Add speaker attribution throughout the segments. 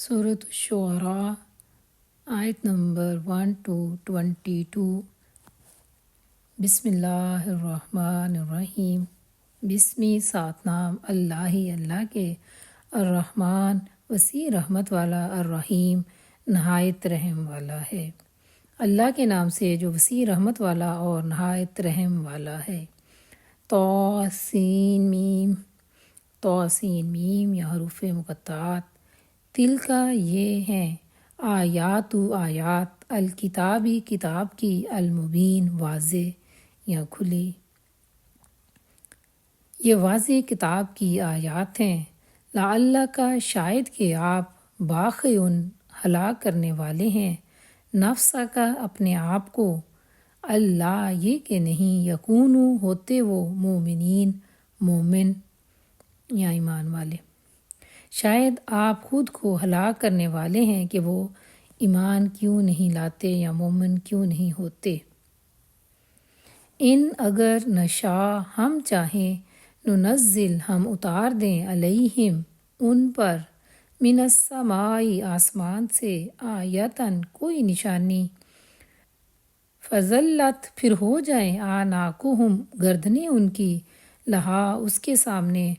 Speaker 1: سورۃ الشعراء آیت number 1 to 22۔ بسم اللہ الرحمن الرحیم۔ بسمی سات نام اللہ کے، الرحمن وسیع رحمت والا، الرحیم نہایت رحم والا ہے۔ اللہ کے نام سے جو وسیع رحمت والا اور نہایت رحم والا ہے۔ طاسین میم یا حروف مقطعات۔ تل کا یہ ہیں آیات الکتابی کتاب کی، المبین واضح یا کھلی۔ یہ واضح کتاب کی آیات ہیں۔ لعلک کا شاید کہ آپ باخعون ہلاک کرنے والے ہیں، نفسہ کا اپنے آپ کو، اللہ یہ کہ نہیں، یکونو ہوتے وہ مومنین مومن یا ایمان والے، شاید آپ خود کو ہلاک کرنے والے ہیں کہ وہ ایمان کیوں نہیں لاتے یا مومن کیوں نہیں ہوتے۔ ان اگر نشاء ہم چاہیں، ننزل ہم اتار دیں، علیہم ان پر، من السماء آسمان سے، آیتن کوئی نشانی، فظلت پھر ہو جائیں، اعناقہم گردنیں ان کی، لہا اس کے سامنے،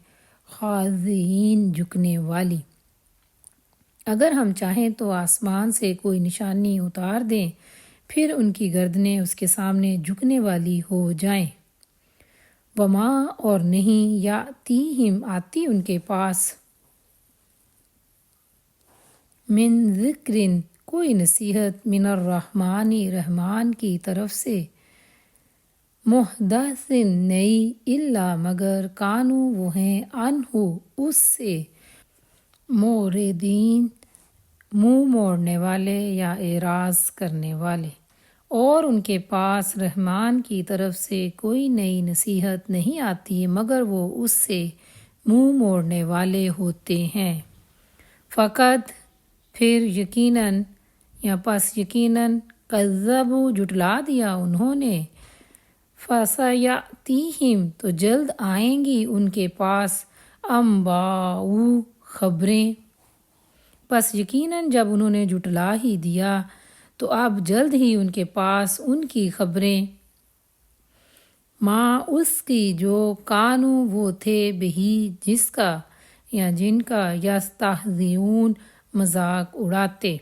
Speaker 1: خاضعین جھکنے والی۔ اگر ہم چاہیں تو آسمان سے کوئی نشانی اتار دیں، پھر ان کی گردنیں اس کے سامنے جھکنے والی ہو جائیں۔ وما اور نہیں، یاتیہم آتی ان کے پاس، من ذکرن کوئی نصیحت، من الرحمن رحمان کی طرف سے، محدث نئی، الا مگر، کانو وہ ہیں، عنہ اس سے، موردین منہ موڑنے والے یا اعراض کرنے والے۔ اور ان کے پاس رحمان کی طرف سے کوئی نئی نصیحت نہیں آتی مگر وہ اس سے منہ موڑنے والے ہوتے ہیں۔ فقط پھر یقیناً یا پس یقیناً، کذبوا جھٹلا دیا انہوں نے، فسیأتیہم تو جلد آئیں گی ان کے پاس، انباء خبریں، پس یقیناً جب انہوں نے جھٹلا ہی دیا تو اب جلد ہی ان کے پاس ان کی خبریں، ما اس کی جو، کانو وہ تھے، بہی جس کا یا جن کا، یستہزئون مذاق اڑاتے،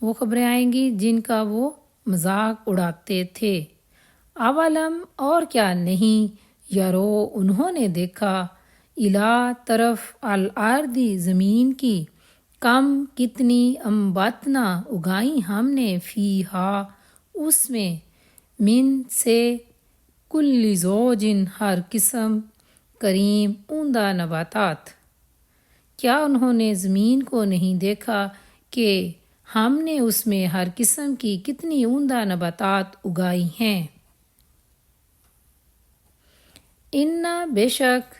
Speaker 1: وہ خبریں آئیں گی جن کا وہ مذاق اڑاتے تھے۔ اولم اور کیا نہیں، یرو انہوں نے دیکھا، الا طرف، الارضی زمین کی، کم کتنی، انبتنا اگائیں ہم نے، فیہا اس میں، من سے، کل زوجن ہر قسم، کریم عمدہ نباتات۔ کیا انہوں نے زمین کو نہیں دیکھا کہ ہم نے اس میں ہر قسم کی کتنی عمدہ نباتات اگائی ہیں۔ اِنَّ بے شک،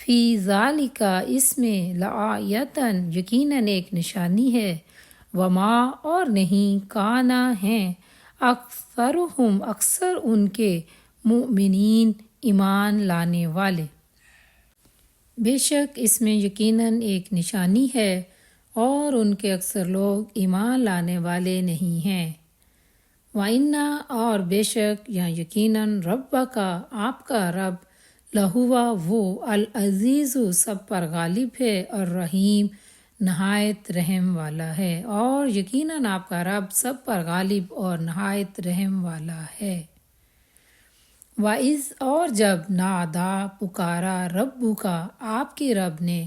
Speaker 1: فی ذالک اس میں، لآیتن یقیناً ایک نشانی ہے، وما اور نہیں، کانا ہیں، اکثرہم اکثر ان کے، مؤمنین ایمان لانے والے۔ بے شک اس میں یقیناً ایک نشانی ہے اور ان کے اکثر لوگ ایمان لانے والے نہیں ہیں۔ وَإِنَّ اور بے شک یا یقیناً، ربک آپ کا رب، لہوا وہ، العزیز سب پر غالب ہے، الرحیم نہایت رحم والا ہے۔ اور یقیناً آپ کا رب سب پر غالب اور نہایت رحم والا ہے۔ وَإِذْ اور جب، نادا پکارا، ربک آپ کے رب نے،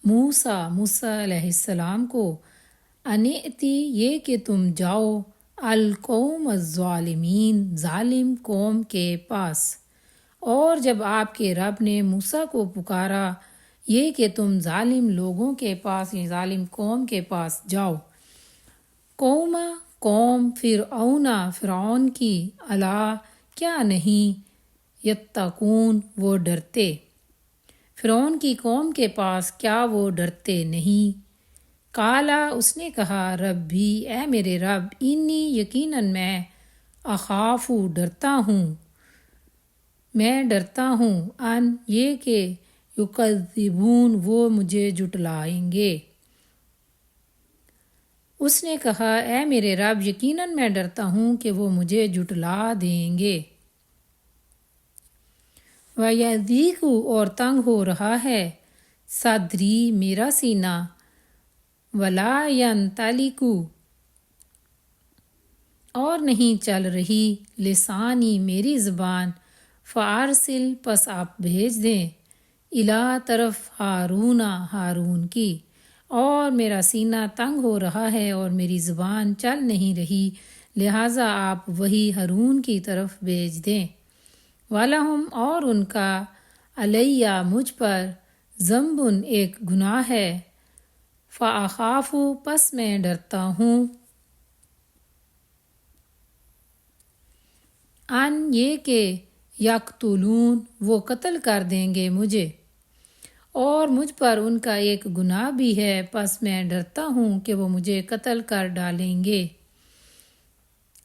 Speaker 1: موسیٰ علیہ السلام کو، انِئْتِ یہ کہ تم جاؤ، القوم الظالمین ظالم قوم کے پاس۔ اور جب آپ کے رب نے موسیٰ کو پکارا یہ کہ تم ظالم لوگوں کے پاس یا ظالم قوم کے پاس جاؤ، قوم فرعون کی، الا کیا نہیں، یتقون وہ ڈرتے، فرعون کی قوم کے پاس کیا وہ ڈرتے نہیں۔ قالا اس نے کہا، ربی اے میرے رب، انی یقیناً میں، اخاف ڈرتا ہوں، ان یہ کہ، یکذبون وہ مجھے جھٹلائیں گے۔ اس نے کہا اے میرے رب یقیناً میں ڈرتا ہوں کہ وہ مجھے جھٹلا دیں گے۔ وَيَضِيقُ اور تنگ ہو رہا ہے صدری میرا سینہ، وَلَا يَنطَلِقُ اور نہیں چل رہی لسانی میری زبان، فَأَرْسِلْ پس آپ بھیج دیں، اِلیٰ طرف ہارون ہارون کی، اور میرا سینہ تنگ ہو رہا ہے اور میری زبان چل نہیں رہی، لہٰذا آپ وہی ہارون کی طرف بھیج دیں۔ وَلَهُمْ اور ان کا علیہ مجھ پر ذنب ایک گناہ ہے، فَأَخَافُ پس میں ڈرتا ہوں، ان یہ کہ یقتلون وہ قتل کر دیں گے مجھے، اور مجھ پر ان کا ایک گناہ بھی ہے، پس میں ڈرتا ہوں کہ وہ مجھے قتل کر ڈالیں گے۔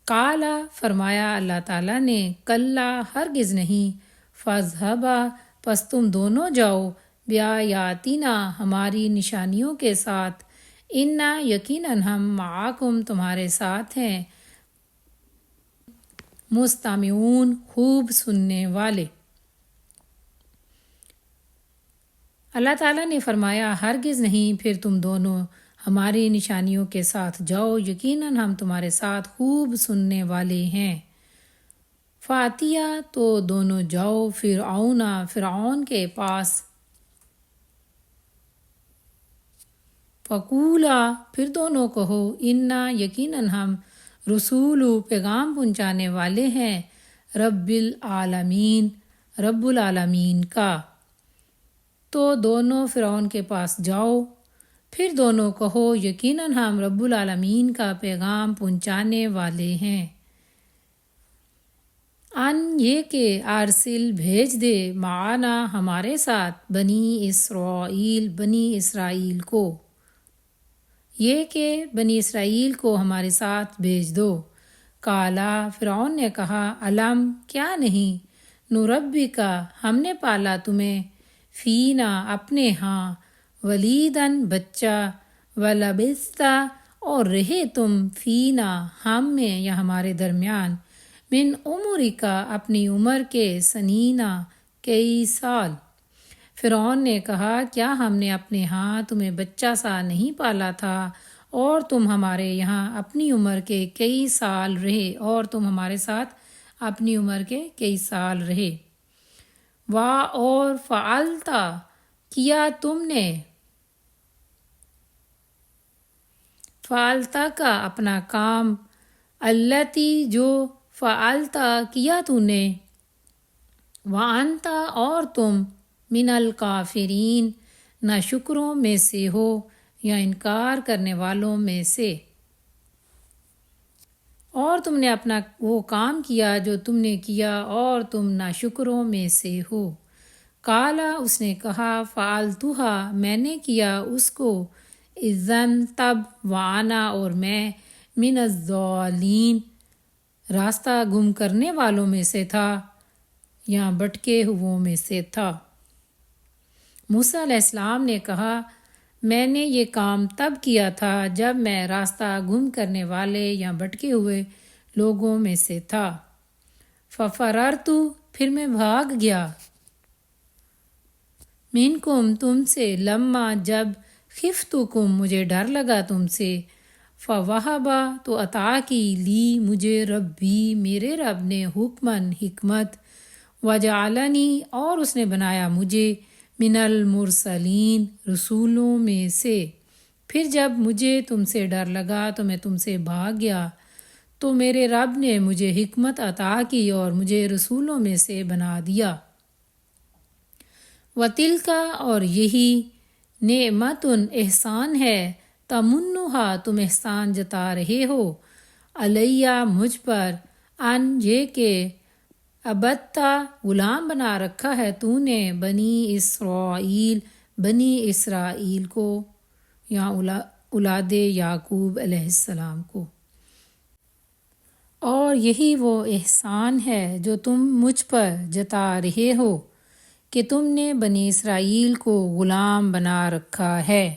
Speaker 1: قالا فرمایا اللہ تعالیٰ نے، کلا ہرگز نہیں، فاذہبا پس تم دونوں جاؤ، بآیاتنا ہماری نشانیوں کے ساتھ، انا یقیناً ہم معاکم تمہارے ساتھ ہیں، مستمعون خوب سننے والے۔ اللہ تعالیٰ نے فرمایا ہرگز نہیں، پھر تم دونوں ہماری نشانیوں کے ساتھ جاؤ، یقیناً ہم تمہارے ساتھ خوب سننے والے ہیں۔ فاتیہ تو دونوں جاؤ فرعون کے پاس، فقولا پھر دونوں کہو، انا یقیناً ہم رسول پیغام پہنچانے والے ہیں، رب العالمین کا۔ تو دونوں فرعون کے پاس جاؤ، پھر دونوں کہو، یقیناً ہم رب العالمین کا پیغام پہنچانے والے ہیں۔ ان یہ کہ ارسل بھیج دے، معنا ہمارے ساتھ، بنی اسرائیل کو، یہ کہ بنی اسرائیل کو ہمارے ساتھ بھیج دو۔ کالا فرعون نے کہا، علم کیا نہیں، نربکا ہم نے پالا تمہیں، فینا اپنے ہاں، ولیدن بچہ، ولبستا اور رہے تم، فینا ہم میں یا ہمارے درمیان، من عمرکا اپنی عمر کے، سنینا کئی سال۔ فرعون نے کہا، کیا ہم نے اپنے ہاں تمہیں بچہ سا نہیں پالا تھا، اور تم ہمارے یہاں اپنی عمر کے کئی سال رہے، اور تم ہمارے ساتھ اپنی عمر کے کئی سال رہے۔ اور فعلتا کیا تم نے، فعلتا کا اپنا کام، التی جو فعلتا کیا تو نے، وانتا اور تم، من الکافرین ناشکروں میں سے ہو، یا انکار کرنے والوں میں سے، اور تم نے اپنا وہ کام کیا جو تم نے کیا، اور تم ناشکروں میں سے ہو۔ کالا اس نے کہا، فعلتھا میں نے کیا اس کو، اذن تب، وانا اور میں، من الضالین راستہ گم کرنے والوں میں سے تھا، یا بھٹکے ہوئوں میں سے تھا۔ موسیٰ علیہ السلام نے کہا، میں نے یہ کام تب کیا تھا جب میں راستہ گم کرنے والے یا بھٹکے ہوئے لوگوں میں سے تھا۔ ففررت پھر میں بھاگ گیا، منکم تم سے، لما جب، خفتکم مجھے ڈر لگا تم سے، فوہبا تو عطا کی، لی مجھے، ربی میرے رب نے، حکمن حکمت، وجعلنی اور اس نے بنایا مجھے، من المرسلین رسولوں میں سے۔ پھر جب مجھے تم سے ڈر لگا تو میں تم سے بھاگ گیا، تو میرے رب نے مجھے حکمت عطا کی اور مجھے رسولوں میں سے بنا دیا۔ وَتِلْکَ اور یہی، نعمت احسان ہے، تمنھا تم احسان جتا رہے ہو، علیہ مجھ پر، ان یہ کہ ابتا غلام بنا رکھا ہے تو نے، بنی اسرائیل کو، یا اولاد یعقوب علیہ السلام کو۔ اور یہی وہ احسان ہے جو تم مجھ پر جتا رہے ہو، کہ تم نے بنی اسرائیل کو غلام بنا رکھا ہے۔